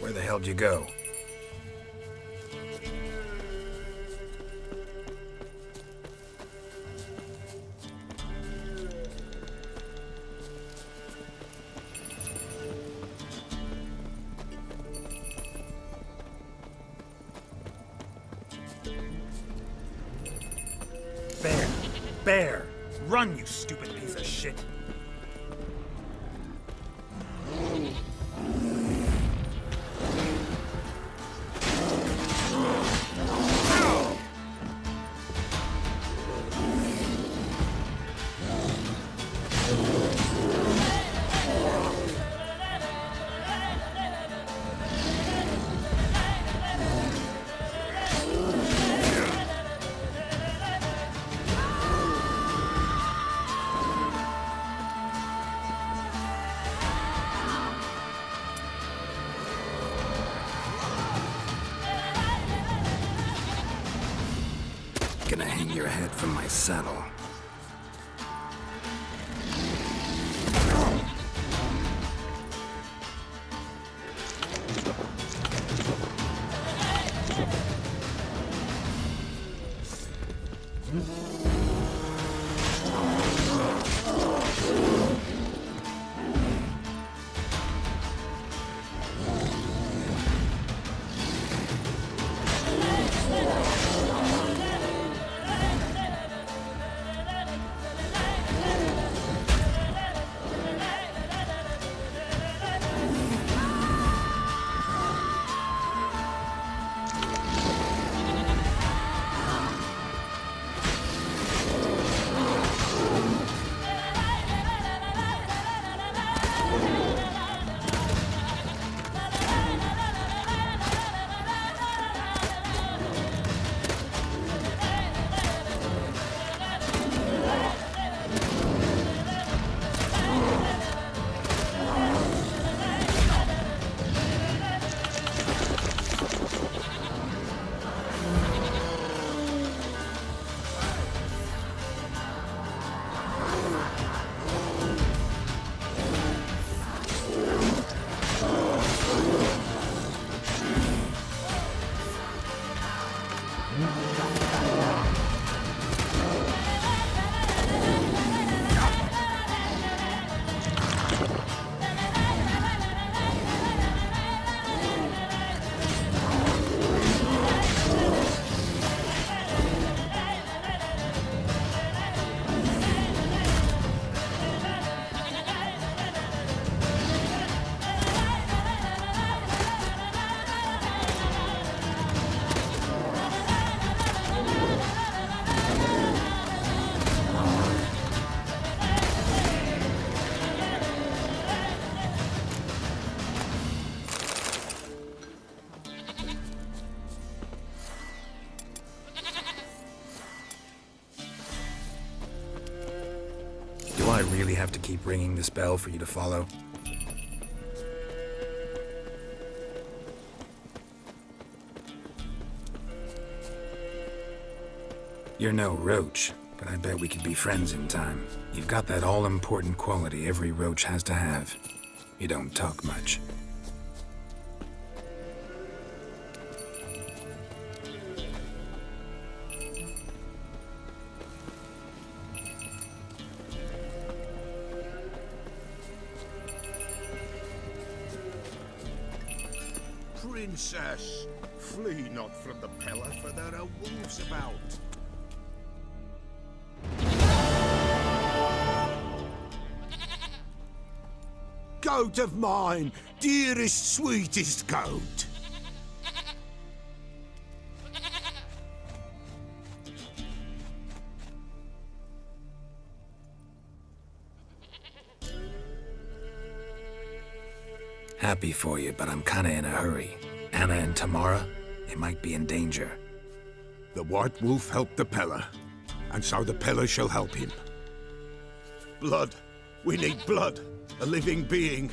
Where the hell'd you go? Bear! Bear! Run, you stupid piece of shit! Gonna hang your head from my saddle. Do I really have to keep ringing this bell for you to follow? You're no roach, but I bet we could be friends in time. You've got that all-important quality every roach has to have. You don't talk much. Princess, flee not from the pillar, for there are wolves about. Goat of mine, dearest, sweetest goat. Happy for you, but I'm kinda in a hurry. Anna and Tamara, they might be in danger. The White Wolf helped the Pillar, and so the Pillar shall help him. Blood. We need blood. A living being.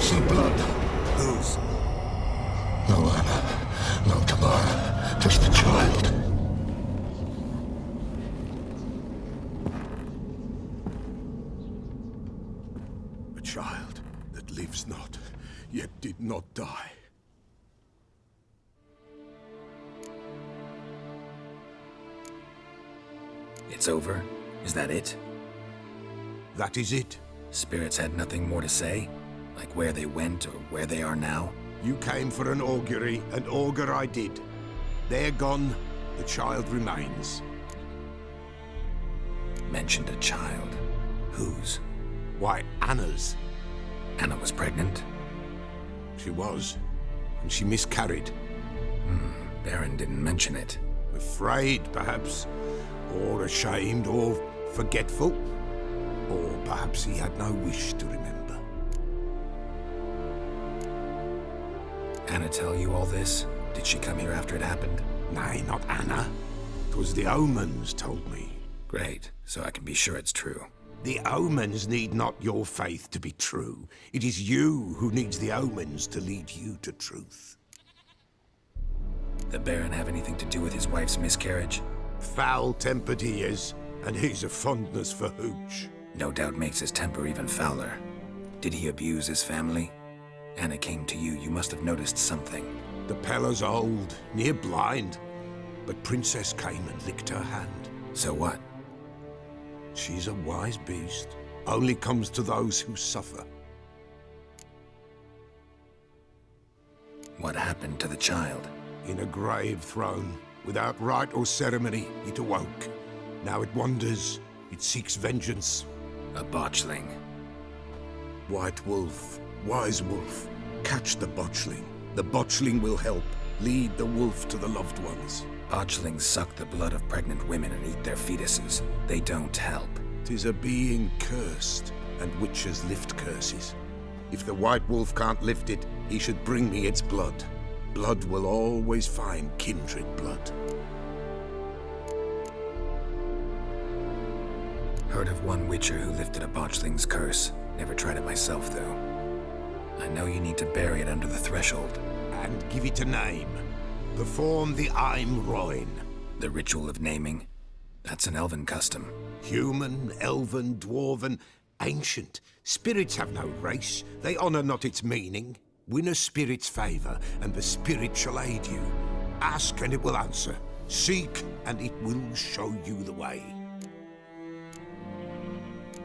see blood. Whose? No Anna, no Tamara, just the child. A child that lives not, yet did not die. It's over? Is that it? That is it. Spirits had nothing more to say? Like where they went or where they are now? You came for an augury, and augur I did. They're gone, the child remains. Mentioned a child. Whose? Why, Anna's. Anna was pregnant? She was, and she miscarried. Baron didn't mention it. Afraid, perhaps, or ashamed, or forgetful. Or perhaps he had no wish to remember. Anna tell you all this? Did she come here after it happened? Nay, not Anna. 'Twas the omens told me. Great, so I can be sure it's true. The omens need not your faith to be true. It is you who needs the omens to lead you to truth. The Baron have anything to do with his wife's miscarriage? Foul-tempered he is, and he's a fondness for hooch. No doubt makes his temper even fouler. Did he abuse his family? Anna came to you, you must have noticed something. The Pella's old, near blind, but Princess came and licked her hand. So what? She's a wise beast, only comes to those who suffer. What happened to the child? In a grave thrown, without rite or ceremony, it awoke. Now it wanders, it seeks vengeance. A botchling. White wolf, wise wolf, catch the botchling. The botchling will help, lead the wolf to the loved ones. Botchlings suck the blood of pregnant women and eat their fetuses. They don't help. 'Tis a being cursed, and witches lift curses. If the white wolf can't lift it, he should bring me its blood. Blood will always find kindred blood. Heard of one witcher who lifted a botchling's curse. Never tried it myself, though. I know you need to bury it under the threshold. And give it a name. Perform the Aim Roin. The ritual of naming? That's an elven custom. Human, elven, dwarven, ancient. Spirits have no race. They honor not its meaning. Win a spirit's favor, and the spirit shall aid you. Ask, and it will answer. Seek, and it will show you the way.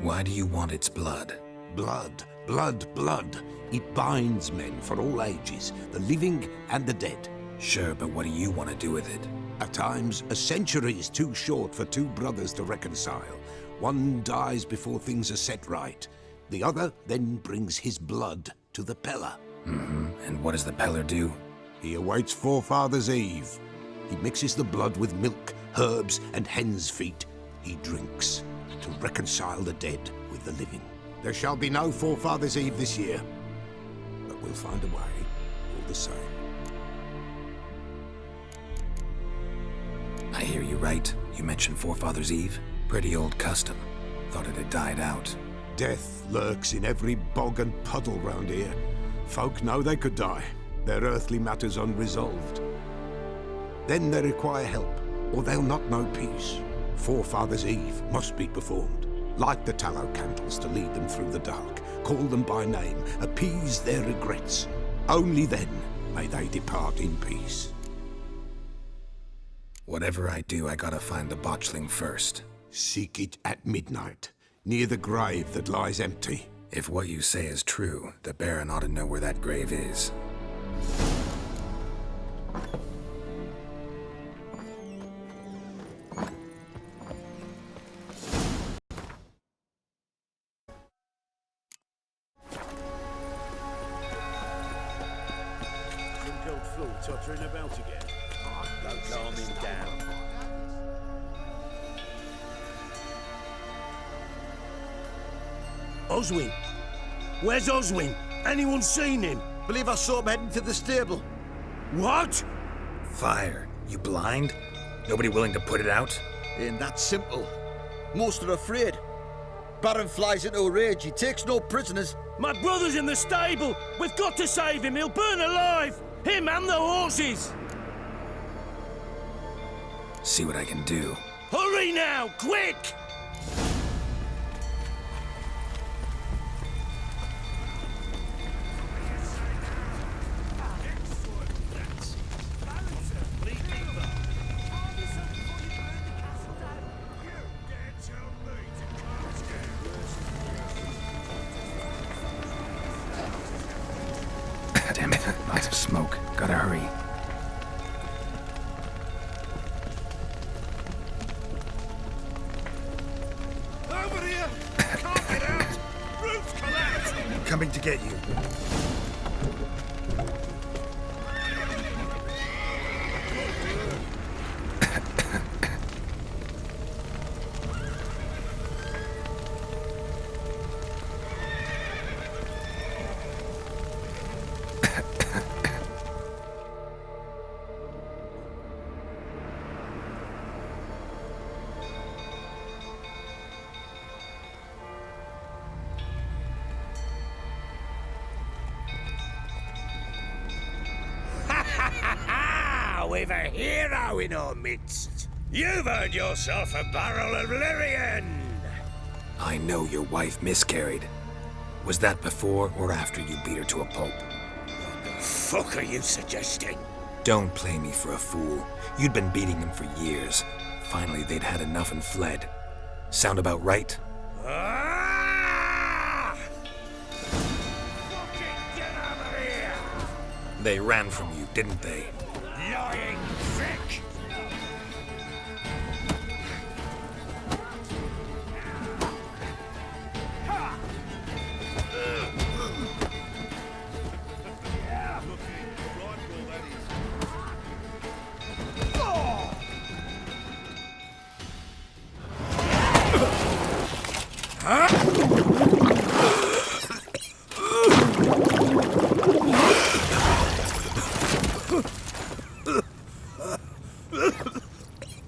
Why do you want its blood? Blood, blood, blood. It binds men for all ages, the living and the dead. Sure, but what do you want to do with it? At times, a century is too short for two brothers to reconcile. One dies before things are set right. The other then brings his blood to the Pella. And what does the Peller do? He awaits Forefather's Eve. He mixes the blood with milk, herbs, and hen's feet. He drinks to reconcile the dead with the living. There shall be no Forefather's Eve this year, but we'll find a way all the same. I hear you right. You mentioned Forefather's Eve. Pretty old custom. Thought it had died out. Death lurks in every bog and puddle round here. Folk know they could die, their earthly matters unresolved. Then they require help, or they'll not know peace. Forefather's Eve must be performed. Light the tallow candles to lead them through the dark. Call them by name, appease their regrets. Only then may they depart in peace. Whatever I do, I gotta find the botchling first. Seek it at midnight, near the grave that lies empty. If what you say is true, the Baron ought to know where that grave is. Old floor tottering about again. Don't calm him down. Oswin? Where's Oswin? Anyone seen him? Believe I saw him heading to the stable. What? Fire? You blind? Nobody willing to put it out? Ain't that simple. Most are afraid. Baron flies into a rage. He takes no prisoners. My brother's in the stable. We've got to save him. He'll burn alive. Him and the horses. See what I can do. Hurry now, quick! Damn it, lots of smoke. Gotta hurry. Over here! Can't get out! Roof's collapsed! Coming to get you. We've a hero in our midst. You've earned yourself a barrel of Lyrian. I know your wife miscarried. Was that before or after you beat her to a pulp? What the fuck are you suggesting? Don't play me for a fool. You'd been beating them for years. Finally, they'd had enough and fled. Sound about right? Ah! Fucking get over here! They ran from you, didn't they? Lying prick!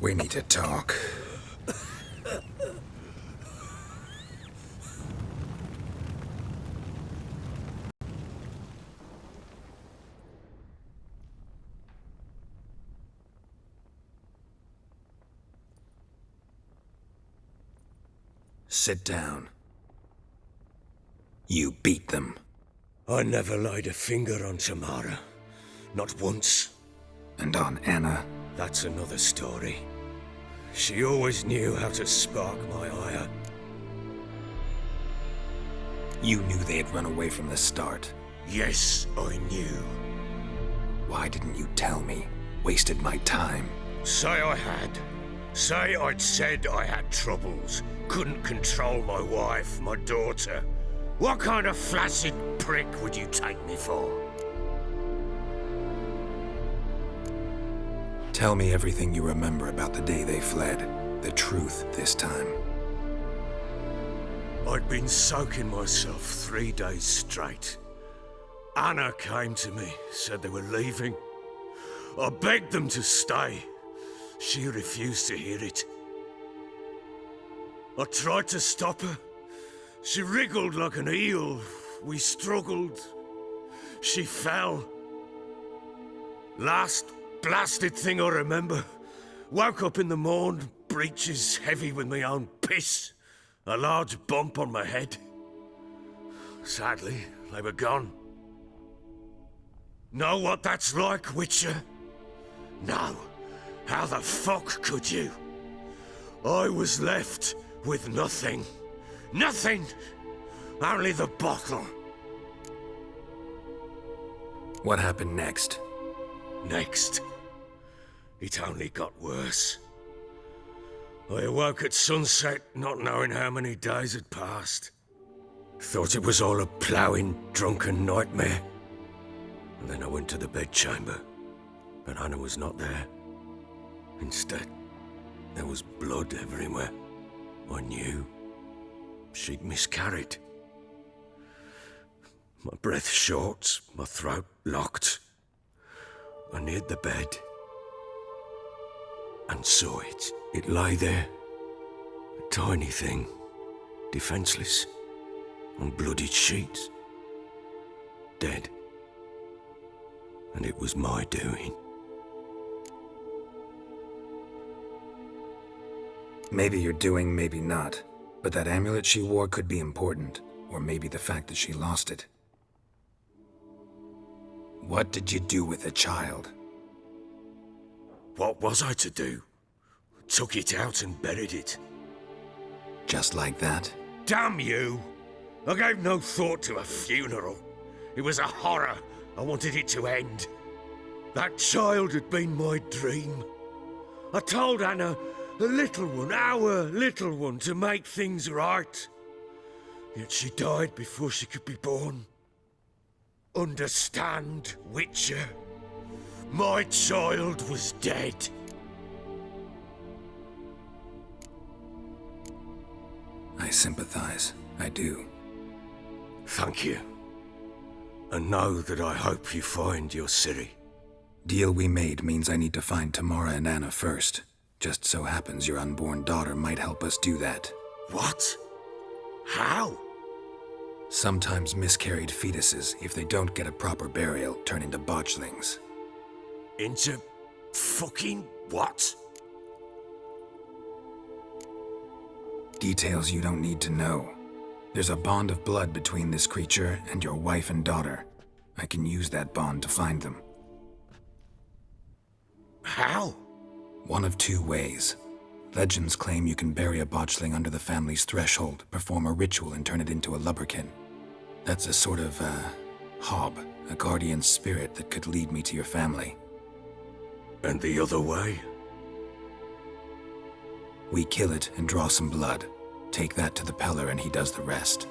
We need to talk. Sit down. You beat them. I never laid a finger on Tamara. Not once. And on Anna. That's another story. She always knew how to spark my ire. You knew they had run away from the start. Yes, I knew. Why didn't you tell me? Wasted my time. Say I had. Say I'd said I had troubles. Couldn't control my wife, my daughter. What kind of flaccid prick would you take me for? Tell me everything you remember about the day they fled. The truth this time. I'd been soaking myself 3 days straight. Anna came to me, said they were leaving. I begged them to stay. She refused to hear it. I tried to stop her. She wriggled like an eel. We struggled. She fell. Last blasted thing I remember. Woke up in the morn, breeches heavy with my own piss. A large bump on my head. Sadly, they were gone. Know what that's like, Witcher? No. How the fuck could you? I was left with nothing. Nothing! Only the bottle. What happened next? Next, it only got worse. I awoke at sunset, not knowing how many days had passed. Thought it was all a ploughing, drunken nightmare. And then I went to the bedchamber, but Anna was not there. Instead, there was blood everywhere. I knew she'd miscarried. My breath short, my throat locked. I neared the bed and saw it. It lay there, a tiny thing, defenseless, on bloodied sheets. Dead. And it was my doing. Maybe you're doing, maybe not. But that amulet she wore could be important. Or maybe the fact that she lost it. What did you do with the child? What was I to do? Took it out and buried it. Just like that? Damn you! I gave no thought to a funeral. It was a horror. I wanted it to end. That child had been my dream. I told Anna, the little one, our little one, to make things right. Yet she died before she could be born. Understand, Witcher? My child was dead. I sympathize. I do. Thank you. And know that I hope you find your Ciri. Deal we made means I need to find Tamara and Anna first. Just so happens your unborn daughter might help us do that. What? How? Sometimes miscarried fetuses, if they don't get a proper burial, turn into botchlings. Into fucking what? Details you don't need to know. There's a bond of blood between this creature and your wife and daughter. I can use that bond to find them. How? One of two ways. Legends claim you can bury a botchling under the family's threshold, perform a ritual, and turn it into a lubberkin. That's a sort of, hob, a guardian spirit that could lead me to your family. And the other way? We kill it and draw some blood. Take that to the Peller and he does the rest.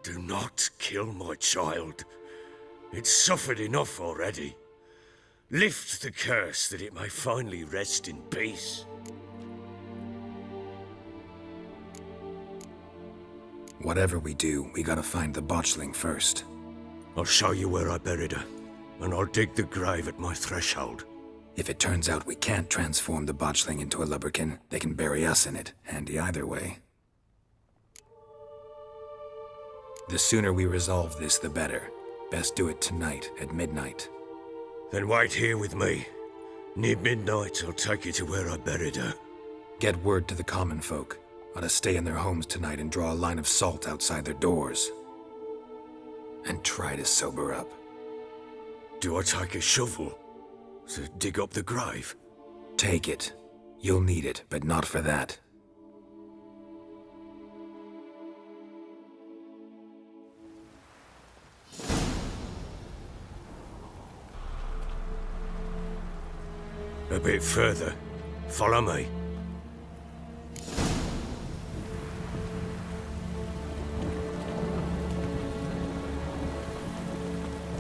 Do not kill my child. It's suffered enough already. Lift the curse that it may finally rest in peace. Whatever we do, we gotta find the botchling first. I'll show you where I buried her, and I'll dig the grave at my threshold. If it turns out we can't transform the botchling into a lubberkin, they can bury us in it. Handy either way. The sooner we resolve this, the better. Best do it tonight, at midnight. Then wait here with me. Near midnight, I'll take you to where I buried her. Get word to the common folk. Ought to stay in their homes tonight and draw a line of salt outside their doors. And try to sober up. Do I take a shovel to dig up the grave? Take it. You'll need it, but not for that. A bit further. Follow me.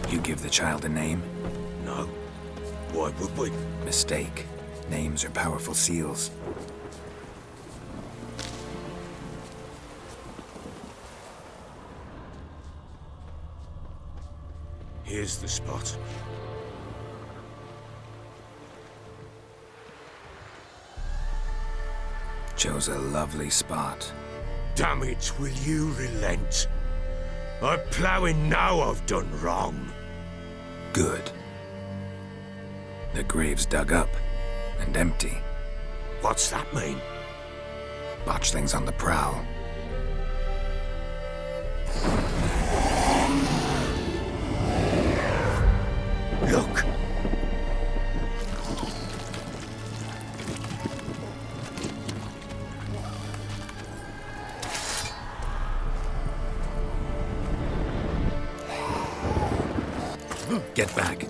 You give the child a name? No. Why would we? Mistake. Names are powerful seals. Here's the spot. Chose a lovely spot. Damn it, will you relent? I'm ploughing now I've done wrong. Good. The grave's dug up and empty. What's that mean? Botchling's on the prowl. Look! Get back.